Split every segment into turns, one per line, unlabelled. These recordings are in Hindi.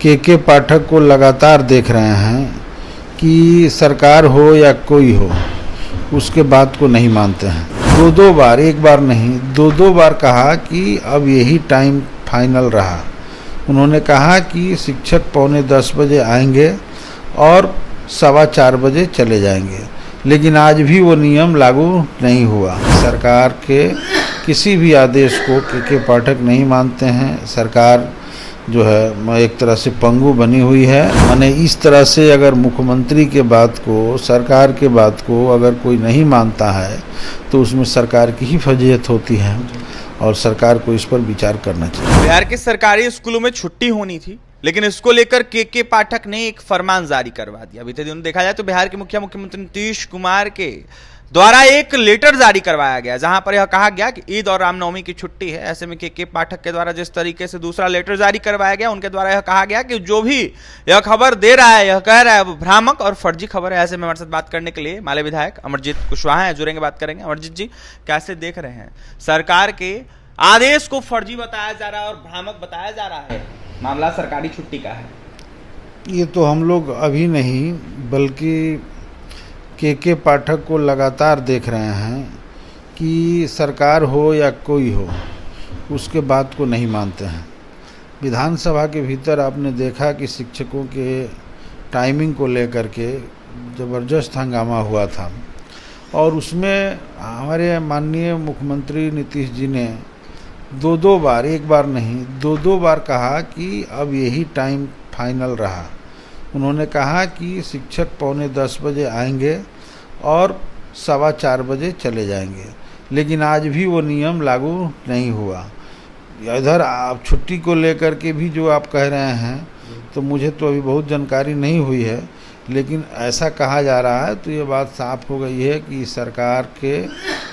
के पाठक को लगातार देख रहे हैं कि सरकार हो या कोई हो उसके बात को नहीं मानते हैं। दो बार, एक बार नहीं, दो बार कहा कि अब यही टाइम फाइनल रहा। उन्होंने कहा कि शिक्षक 9:45 बजे आएंगे और 4:15 बजे चले जाएंगे, लेकिन आज भी वो नियम लागू नहीं हुआ। सरकार के किसी भी आदेश को के पाठक नहीं मानते हैं। सरकार जो है एक तरह से पंगु बनी हुई है। माने इस तरह से अगर मुख्यमंत्री के बात को, सरकार के बात को अगर कोई नहीं मानता है तो उसमें सरकार की ही फजीहत होती है और सरकार को इस पर विचार करना चाहिए।
बिहार के सरकारी स्कूलों में छुट्टी होनी थी, लेकिन इसको लेकर के पाठक ने एक फरमान जारी करवा दिया। बीते दिनों देखा जाए तो बिहार के मुख्यमंत्री नीतीश कुमार के द्वारा एक लेटर जारी करवाया गया, जहां पर यह कहा गया कि ईद और रामनवमी की छुट्टी है। ऐसे में के पाठक के द्वारा जिस तरीके से दूसरा लेटर जारी करवाया गया, उनके द्वारा यह कहा गया कि जो भी यह खबर दे रहा है, यह कह रहा है, वो भ्रामक और फर्जी खबर है। ऐसे में हमारे साथ बात करने के लिए माले विधायक अमरजीत कुशवाहा हैं, जुड़ेंगे, बात करेंगे। अमरजीत जी, कैसे देख रहे हैं सरकार के आदेश को फर्जी बताया जा रहा है और भ्रामक बताया जा रहा है? मामला सरकारी छुट्टी का है।
ये तो हम लोग अभी नहीं बल्कि के पाठक को लगातार देख रहे हैं कि सरकार हो या कोई हो उसके बात को नहीं मानते हैं। विधानसभा के भीतर आपने देखा कि शिक्षकों के टाइमिंग को लेकर के ज़बरदस्त हंगामा हुआ था और उसमें हमारे माननीय मुख्यमंत्री नीतीश जी ने दो बार, एक बार नहीं, दो बार कहा कि अब यही टाइम फाइनल रहा। उन्होंने कहा कि शिक्षक 9:45 बजे आएंगे और 4:15 बजे चले जाएंगे, लेकिन आज भी वो नियम लागू नहीं हुआ। इधर आप छुट्टी को लेकर के भी जो आप कह रहे हैं तो मुझे तो अभी बहुत जानकारी नहीं हुई है, लेकिन ऐसा कहा जा रहा है तो ये बात साफ हो गई है कि सरकार के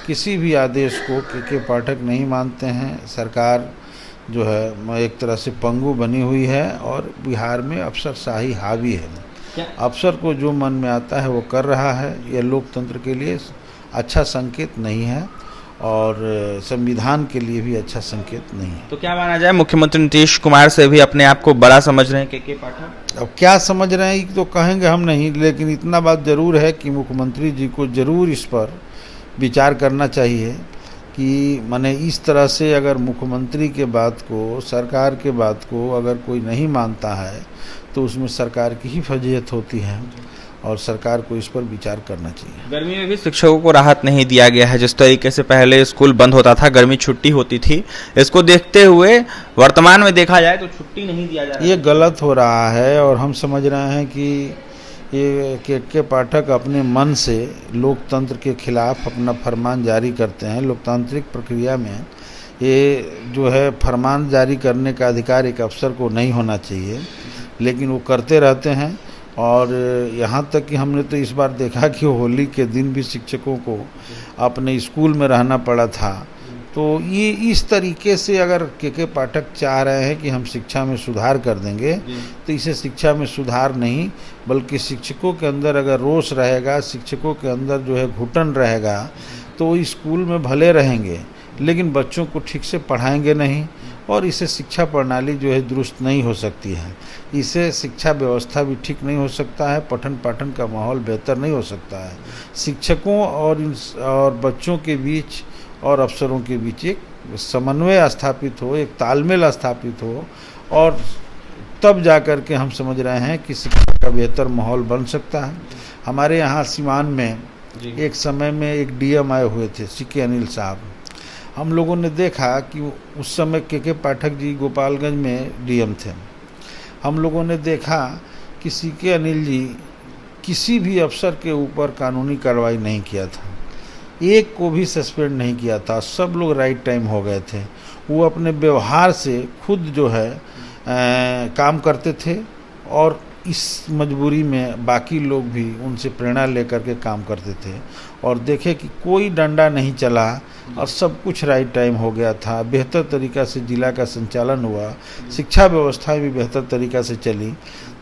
किसी भी आदेश को के पाठक नहीं मानते हैं। सरकार जो है एक तरह से पंगु बनी हुई है और बिहार में अफसरशाही हावी है। अफसर को जो मन में आता है वो कर रहा है। यह लोकतंत्र के लिए अच्छा संकेत नहीं है और संविधान के लिए भी अच्छा संकेत नहीं है।
तो क्या माना जाए, मुख्यमंत्री नीतीश कुमार से भी अपने आप को बड़ा समझ रहे हैं के पाठक?
अब क्या समझ रहे हैं तो कहेंगे हम नहीं, लेकिन इतना बात ज़रूर है कि मुख्यमंत्री जी को ज़रूर इस पर विचार करना चाहिए कि माने इस तरह से अगर मुख्यमंत्री के बात को, सरकार के बात को अगर कोई नहीं मानता है तो उसमें सरकार की ही फजीहत होती है और सरकार को इस पर विचार करना चाहिए।
गर्मी में भी शिक्षकों को राहत नहीं दिया गया है। जिस तरीके से पहले स्कूल बंद होता था, गर्मी छुट्टी होती थी, इसको देखते हुए वर्तमान में देखा जाए तो छुट्टी नहीं दिया जा रहा है।
ये गलत हो रहा है और हम समझ रहे हैं कि ये के पाठक अपने मन से लोकतंत्र के खिलाफ अपना फरमान जारी करते हैं। लोकतांत्रिक प्रक्रिया में ये जो है फरमान जारी करने का अधिकार एक अफसर को नहीं होना चाहिए, लेकिन वो करते रहते हैं। और यहाँ तक कि हमने तो इस बार देखा कि होली के दिन भी शिक्षकों को अपने स्कूल में रहना पड़ा था। तो ये इस तरीके से अगर के पाठक चाह रहे हैं कि हम शिक्षा में सुधार कर देंगे तो इसे शिक्षा में सुधार नहीं, बल्कि शिक्षकों के अंदर अगर रोष रहेगा, शिक्षकों के अंदर जो है घुटन रहेगा तो वो स्कूल में भले रहेंगे लेकिन बच्चों को ठीक से पढ़ाएंगे नहीं और इससे शिक्षा प्रणाली जो है दुरुस्त नहीं हो सकती है। इससे शिक्षा व्यवस्था भी ठीक नहीं हो सकता है, पठन पाठन का माहौल बेहतर नहीं हो सकता है। शिक्षकों और बच्चों के बीच और अफसरों के बीच एक समन्वय स्थापित हो, एक तालमेल स्थापित हो और तब जा कर के हम समझ रहे हैं कि शिक्षा का बेहतर माहौल बन सकता है। हमारे यहाँ सीवान में एक समय में एक डीएम आए हुए थे, सीके अनिल साहब। हम लोगों ने देखा कि उस समय के पाठक जी गोपालगंज में डीएम थे। हम लोगों ने देखा कि सीके अनिल जी किसी भी अफसर के ऊपर कानूनी कार्रवाई नहीं किया था, एक को भी सस्पेंड नहीं किया था, सब लोग राइट टाइम हो गए थे। वो अपने व्यवहार से खुद जो है काम करते थे और इस मजबूरी में बाकी लोग भी उनसे प्रेरणा लेकर के काम करते थे और देखे कि कोई डंडा नहीं चला और सब कुछ राइट टाइम हो गया था। बेहतर तरीक़ा से जिला का संचालन हुआ, शिक्षा व्यवस्था भी बेहतर तरीक़ा से चली।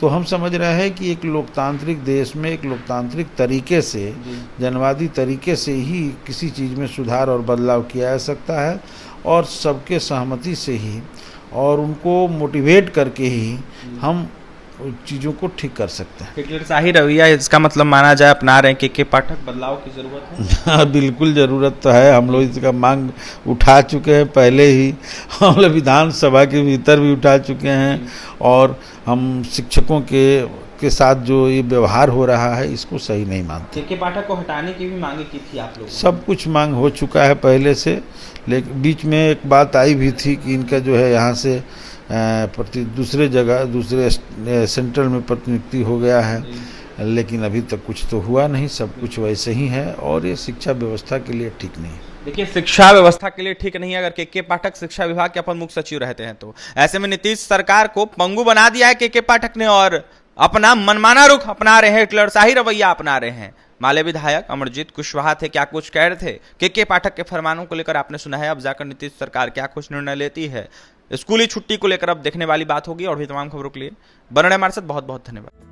तो हम समझ रहे हैं कि एक लोकतांत्रिक देश में एक लोकतांत्रिक तरीके से, जनवादी तरीके से ही किसी चीज़ में सुधार और बदलाव किया जा सकता है और सबके सहमति से ही और उनको मोटिवेट करके ही हम चीज़ों को ठीक कर सकते हैं।
हिटलरशाही रवैया इसका मतलब माना जाए अपना रहे हैं के पाठक, बदलाव की जरूरत है?
हाँ, बिल्कुल ज़रूरत तो है। हम लोग इसका मांग उठा चुके हैं पहले ही, हम लोग विधानसभा के भीतर भी उठा चुके हैं, और हम शिक्षकों के साथ जो ये व्यवहार हो रहा है इसको सही नहीं मानते।
के पाठक को हटाने की भी मांगे की थी आप लोगों ने?
सब कुछ मांग हो चुका है पहले से, लेकिन बीच में एक बात आई भी थी कि इनका जो है यहाँ से दूसरे सेंटर में प्रतिनियुक्ति हो गया है, लेकिन अभी तक कुछ तो हुआ नहीं, सब कुछ वैसे ही है, और ये शिक्षा व्यवस्था के लिए ठीक नहीं।
देखिए, शिक्षा व्यवस्था के लिए ठीक नहीं है अगर के पाठक शिक्षा विभाग के अपर मुख्य सचिव रहते हैं तो। ऐसे में नीतीश सरकार को पंगु बना दिया है के पाठक ने, और अपना मनमाना रुख अपना रहे हैं, हिटलरशाही रवैया अपना रहे हैं। माले विधायक अमरजीत कुशवाहा थे, क्या कुछ कह रहे थे के पाठक के फरमानों को लेकर आपने सुना है। अब जाकर नीतीश सरकार क्या कुछ निर्णय लेती है, स्कूली छुट्टी को लेकर अब देखने वाली बात होगी। और भी तमाम खबरों के लिए बने रहिए हमारे साथ। बहुत बहुत धन्यवाद।